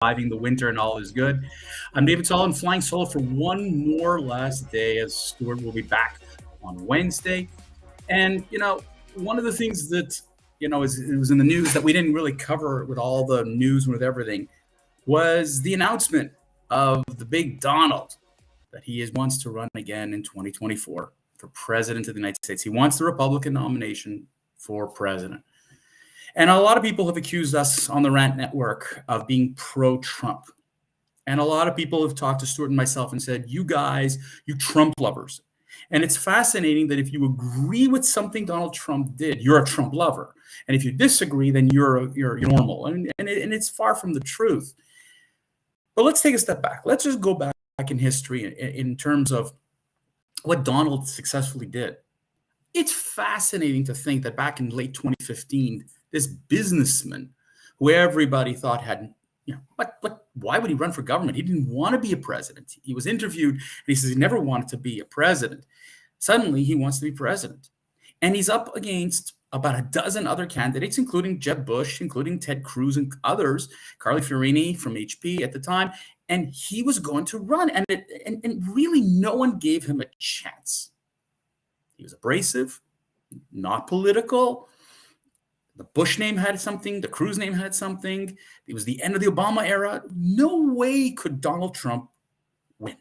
surviving the winter and all is good. I'm David Solomon, flying solo for one more last day, as Stuart will be back on Wednesday. And, one of the things that, it was in the news that we didn't really cover with all the news and with everything was the announcement of the big Donald that wants to run again in 2024 for president of the United States. He wants the Republican nomination for president. And a lot of people have accused us on the Rant Network of being pro-Trump. And a lot of people have talked to Stuart and myself and said, you guys, you Trump lovers. And it's fascinating that if you agree with something Donald Trump did, you're a Trump lover. And if you disagree, then you're normal. And it's far from the truth. But let's take a step back. Let's just go back in history in terms of what Donald successfully did. It's fascinating to think that back in late 2015, this businessman who everybody thought had, why would he run for government? He didn't want to be a president. He was interviewed and he says he never wanted to be a president. Suddenly he wants to be president. And he's up against about a dozen other candidates, including Jeb Bush, including Ted Cruz and others, Carly Fiorina from HP at the time. And he was going to run. And really no one gave him a chance. He was abrasive, not political. The Bush name had something. The Cruz name had something. It was the end of the Obama era. No way could Donald Trump win.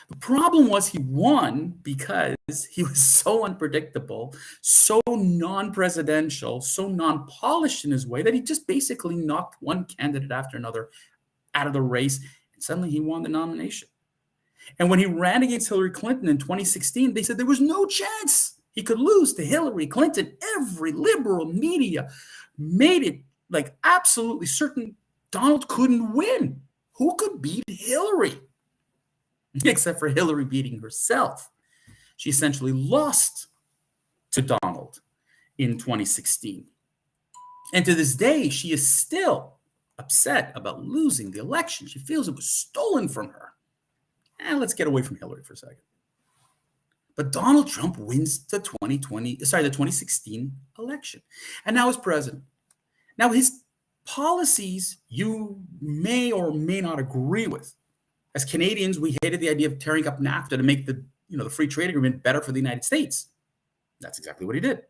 The problem was he won because he was so unpredictable, so non-presidential, so non-polished in his way that he just basically knocked one candidate after another out of the race. And suddenly he won the nomination. And when he ran against Hillary Clinton in 2016, they said there was no chance he could lose to Hillary Clinton. Every liberal media made it like absolutely certain Donald couldn't win. Who could beat Hillary? Except for Hillary beating herself. She essentially lost to Donald in 2016. And to this day, she is still upset about losing the election. She feels it was stolen from her. And let's get away from Hillary for a second. But Donald Trump wins the 2016 election. And now is president. Now his policies you may or may not agree with. As Canadians, we hated the idea of tearing up NAFTA to make the free trade agreement better for the United States. That's exactly what he did.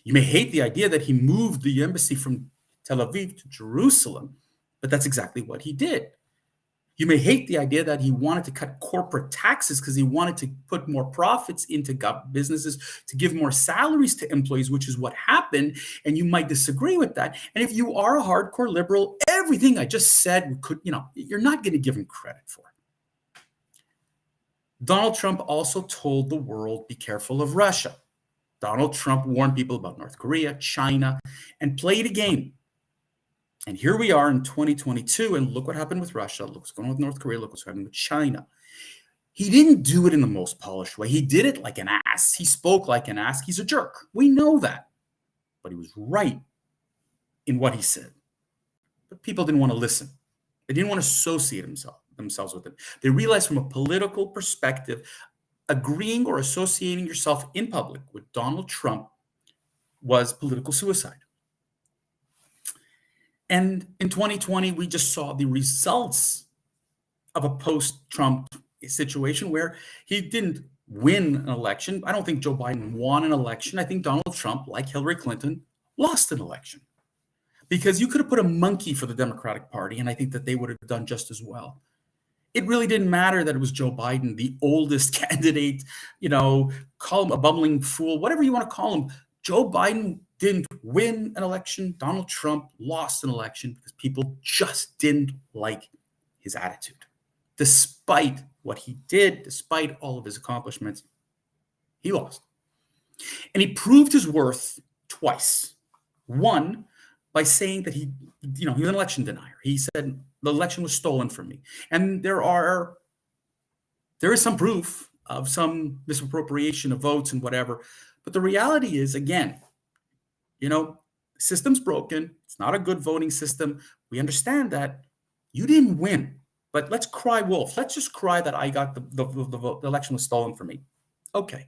You may hate the idea that he moved the embassy from Tel Aviv to Jerusalem, but that's exactly what he did. You may hate the idea that he wanted to cut corporate taxes because he wanted to put more profits into businesses to give more salaries to employees, which is what happened. And you might disagree with that. And if you are a hardcore liberal, everything I just said you're not going to give him credit for. Donald Trump also told the world, be careful of Russia. Donald Trump warned people about North Korea, China, and played a game. And here we are in 2022, and look what happened with Russia. Look what's going on with North Korea. Look what's happening with China. He didn't do it in the most polished way. He did it like an ass. He spoke like an ass. He's a jerk. We know that. But he was right in what he said. But people didn't want to listen. They didn't want to associate themselves with him. They realized from a political perspective, agreeing or associating yourself in public with Donald Trump was political suicide. And in 2020, we just saw the results of a post-Trump situation where he didn't win an election. I don't think Joe Biden won an election. I think Donald Trump, like Hillary Clinton, lost an election. Because you could have put a monkey for the Democratic Party, and I think that they would have done just as well. It really didn't matter that it was Joe Biden, the oldest candidate, call him a bumbling fool, whatever you want to call him. Joe Biden didn't win an election. Donald Trump lost an election because people just didn't like his attitude. Despite what he did, despite all of his accomplishments, he lost. And he proved his worth twice. One, by saying that he was an election denier. He said the election was stolen from me. And there is some proof of some misappropriation of votes and whatever. But the reality is, again, system's broken. It's not a good voting system. We understand that. You didn't win. But let's cry wolf. Let's just cry that I got the election was stolen from me. Okay.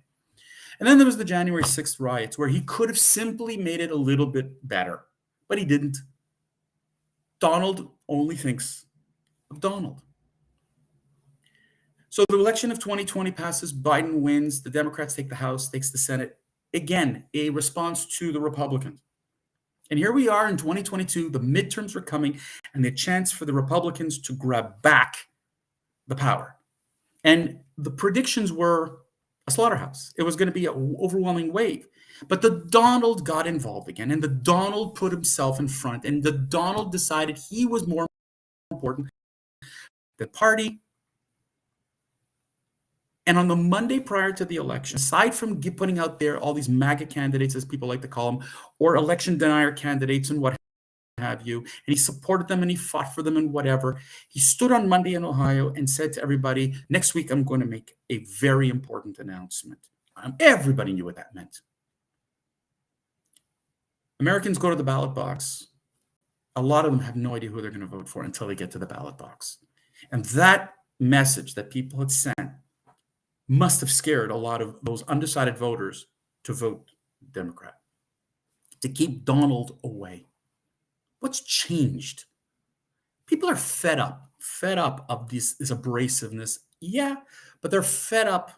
And then there was the January 6th riots where he could have simply made it a little bit better, but he didn't. Donald only thinks of Donald. So the election of 2020 passes, Biden wins, the Democrats take the House, takes the Senate. Again, a response to the Republicans. And here we are in 2022, the midterms are coming, and the chance for the Republicans to grab back the power. And the predictions were a slaughterhouse. It was going to be an overwhelming wave. But the Donald got involved again, and the Donald put himself in front, and the Donald decided he was more important than the party. And on the Monday prior to the election, aside from putting out there all these MAGA candidates, as people like to call them, or election denier candidates and what have you, and he supported them and he fought for them and whatever, he stood on Monday in Ohio and said to everybody, next week I'm going to make a very important announcement. Everybody knew what that meant. Americans go to the ballot box. A lot of them have no idea who they're going to vote for until they get to the ballot box. And that message that people had sent must have scared a lot of those undecided voters to vote Democrat, to keep Donald away. What's changed? People are fed up of this abrasiveness. Yeah, but they're fed up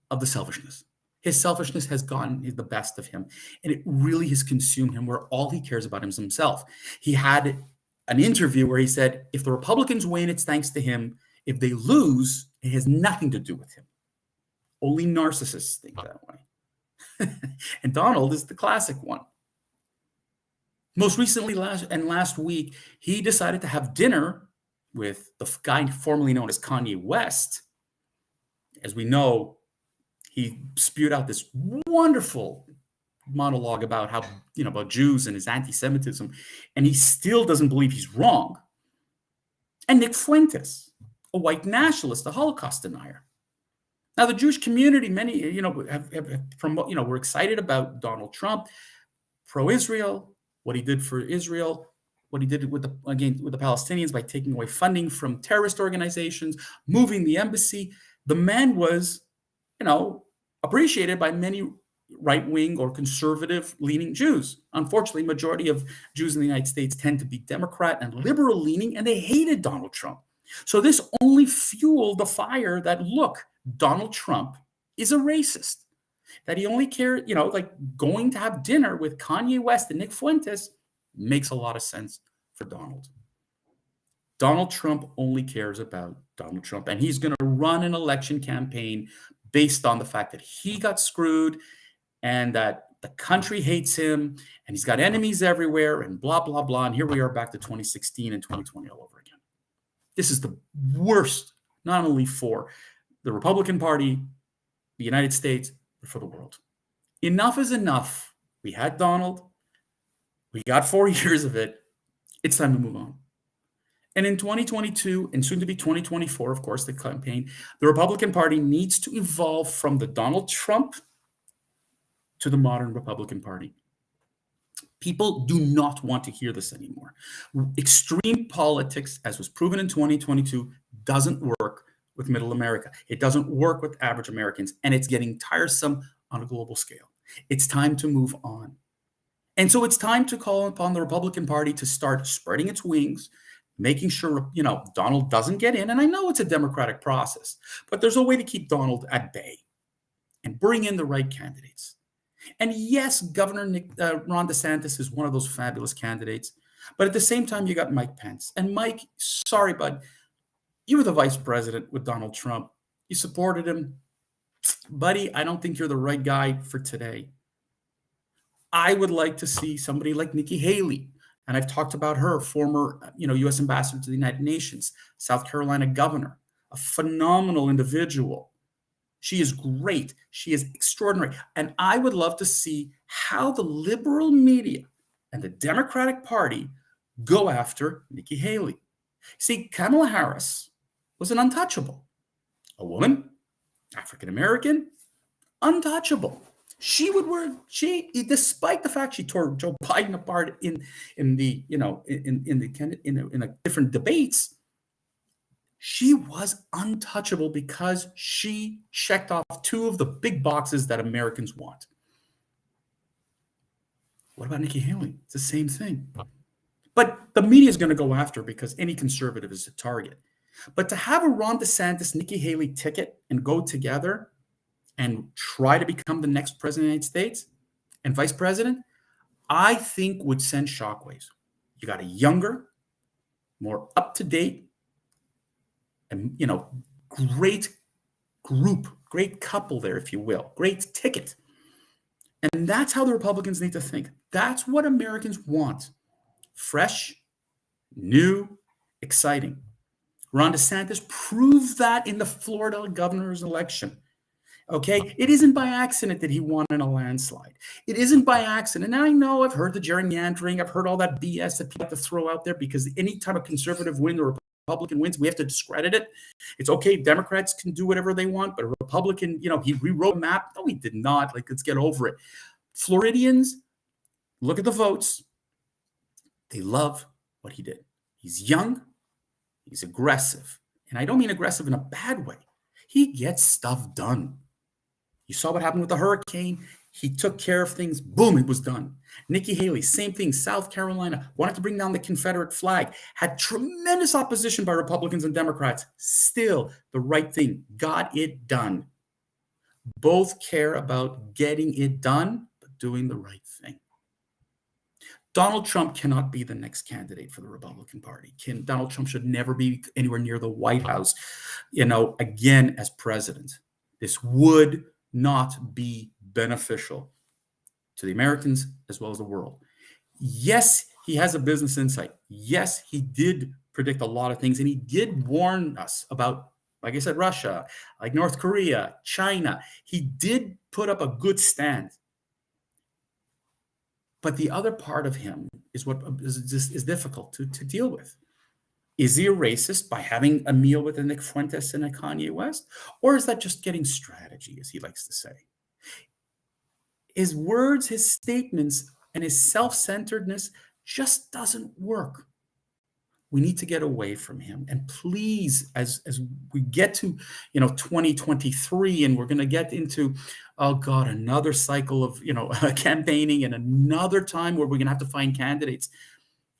of the selfishness. His selfishness has gotten the best of him, and it really has consumed him, where all he cares about is himself. He had an interview where he said, if the Republicans win, it's thanks to him. If they lose, it has nothing to do with him. Only narcissists think that way. And Donald is the classic one. Most recently, last week, he decided to have dinner with the guy formerly known as Kanye West. As we know, he spewed out this wonderful monologue about how, about Jews and his anti-Semitism, and he still doesn't believe he's wrong. And Nick Fuentes, a white nationalist, a Holocaust denier. Now, the Jewish community, many, we're excited about Donald Trump, pro-Israel, what he did for Israel, what he did with the Palestinians by taking away funding from terrorist organizations, moving the embassy. The man was, appreciated by many right-wing or conservative-leaning Jews. Unfortunately, majority of Jews in the United States tend to be Democrat and liberal-leaning, and they hated Donald Trump. So this only fueled the fire that, look, Donald Trump is a racist, that he only cared, like going to have dinner with Kanye West and Nick Fuentes makes a lot of sense for Donald. Donald Trump only cares about Donald Trump, and he's going to run an election campaign based on the fact that he got screwed and that the country hates him and he's got enemies everywhere and blah, blah, blah. And here we are back to 2016 and 2020 all over again. This is the worst, not only for the Republican Party, the United States, but for the world. Enough is enough. We had Donald. We got 4 years of it. It's time to move on. And in 2022, and soon to be 2024, of course, the campaign, the Republican Party needs to evolve from the Donald Trump to the modern Republican Party. People do not want to hear this anymore. Extreme politics, as was proven in 2022, doesn't work with middle America. It doesn't work with average Americans, and it's getting tiresome on a global scale. It's time to move on. And so it's time to call upon the Republican Party to start spreading its wings, making sure, Donald doesn't get in. And I know it's a democratic process, but there's a way to keep Donald at bay and bring in the right candidates. And yes, Governor Ron DeSantis is one of those fabulous candidates. But at the same time, you got Mike Pence. And Mike, sorry, bud, you were the vice president with Donald Trump. You supported him. Buddy, I don't think you're the right guy for today. I would like to see somebody like Nikki Haley. And I've talked about her, former, U.S. ambassador to the United Nations, South Carolina governor, a phenomenal individual. She is great. She is extraordinary. And I would love to see how the liberal media and the Democratic Party go after Nikki Haley. See, Kamala Harris was an untouchable. A woman, African-American, untouchable. She would work. Despite the fact she tore Joe Biden apart in the different debates, she was untouchable because she checked off two of the big boxes that Americans want. What about Nikki Haley? It's the same thing. But the media is going to go after because any conservative is a target. But to have a Ron DeSantis, Nikki Haley ticket and go together and try to become the next president of the United States and vice president, I think would send shockwaves. You got a younger, more up-to-date, and great group, great couple there, if you will, great ticket. And that's how the Republicans need to think. That's what Americans want. Fresh, new, exciting. Ron DeSantis proved that in the Florida governor's election. Okay, it isn't by accident that he won in a landslide. It isn't by accident. And I know I've heard the gerrymandering, I've heard all that BS that people have to throw out there because any time a conservative wins or a Republican wins, we have to discredit it. It's okay, Democrats can do whatever they want, but a Republican, he rewrote a map. No, he did not. Let's get over it. Floridians, look at the votes. They love what he did. He's young, he's aggressive. And I don't mean aggressive in a bad way. He gets stuff done. You saw what happened with the hurricane. He took care of things. Boom, it was done. Nikki Haley, same thing. South Carolina wanted to bring down the Confederate flag. Had tremendous opposition by Republicans and Democrats. Still, the right thing. Got it done. Both care about getting it done, but doing the right thing. Donald Trump cannot be the next candidate for the Republican Party. Donald Trump should never be anywhere near the White House, again, as president. This would not be beneficial to the Americans as well as the world. Yes, he has a business insight. Yes, he did predict a lot of things, and he did warn us about, like I said, Russia, like North Korea, China. He did put up a good stand. But the other part of him is what is difficult to deal with. Is he a racist by having a meal with a Nick Fuentes and a Kanye West? Or is that just getting strategy, as he likes to say? His words, his statements, and his self-centeredness just doesn't work. We need to get away from him. And please, as we get to 2023, and we're going to get into, oh God, another cycle of campaigning and another time where we're going to have to find candidates.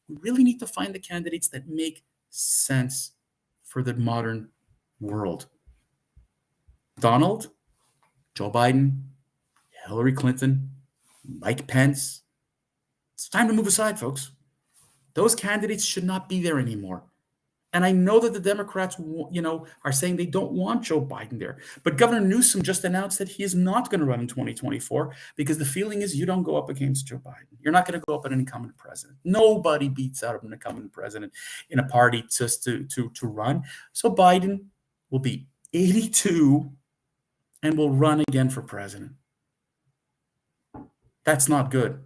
We really need to find the candidates that make sense for the modern world. Donald, Joe Biden, Hillary Clinton, Mike Pence. It's time to move aside, folks. Those candidates should not be there anymore. And I know that the Democrats, are saying they don't want Joe Biden there. But Governor Newsom just announced that he is not going to run in 2024 because the feeling is you don't go up against Joe Biden. You're not going to go up at an incumbent president. Nobody beats out an incumbent president in a party just to run. So Biden will be 82 and will run again for president. That's not good.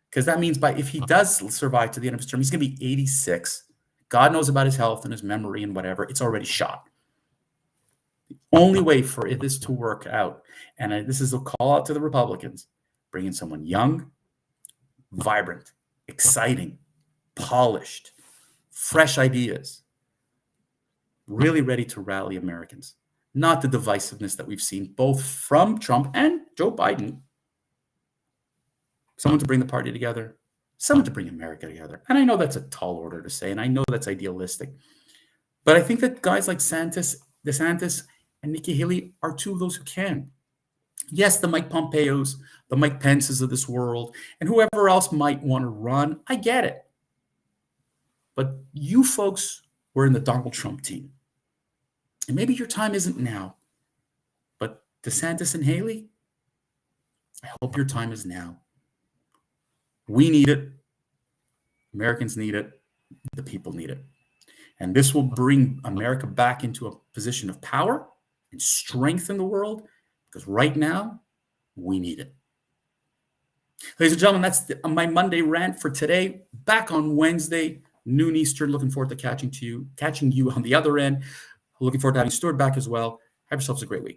Because that means if he does survive to the end of his term, he's going to be 86. God knows about his health and his memory and whatever. It's already shot. The only way for this to work out, and this is a call out to the Republicans, bring in someone young, vibrant, exciting, polished, fresh ideas, really ready to rally Americans, not the divisiveness that we've seen both from Trump and Joe Biden. Someone to bring the party together, someone to bring America together. And I know that's a tall order to say, and I know that's idealistic. But I think that guys like DeSantis, and Nikki Haley are two of those who can. Yes, the Mike Pompeos, the Mike Pences of this world, and whoever else might want to run, I get it. But you folks were in the Donald Trump team. And maybe your time isn't now. But DeSantis and Haley, I hope your time is now. We need it. Americans need it. The people need it. And this will bring America back into a position of power and strength in the world, because right now, we need it. Ladies and gentlemen, that's my Monday rant for today. Back on Wednesday, noon Eastern. Looking forward to catching you on the other end. Looking forward to having Stuart back as well. Have yourselves a great week.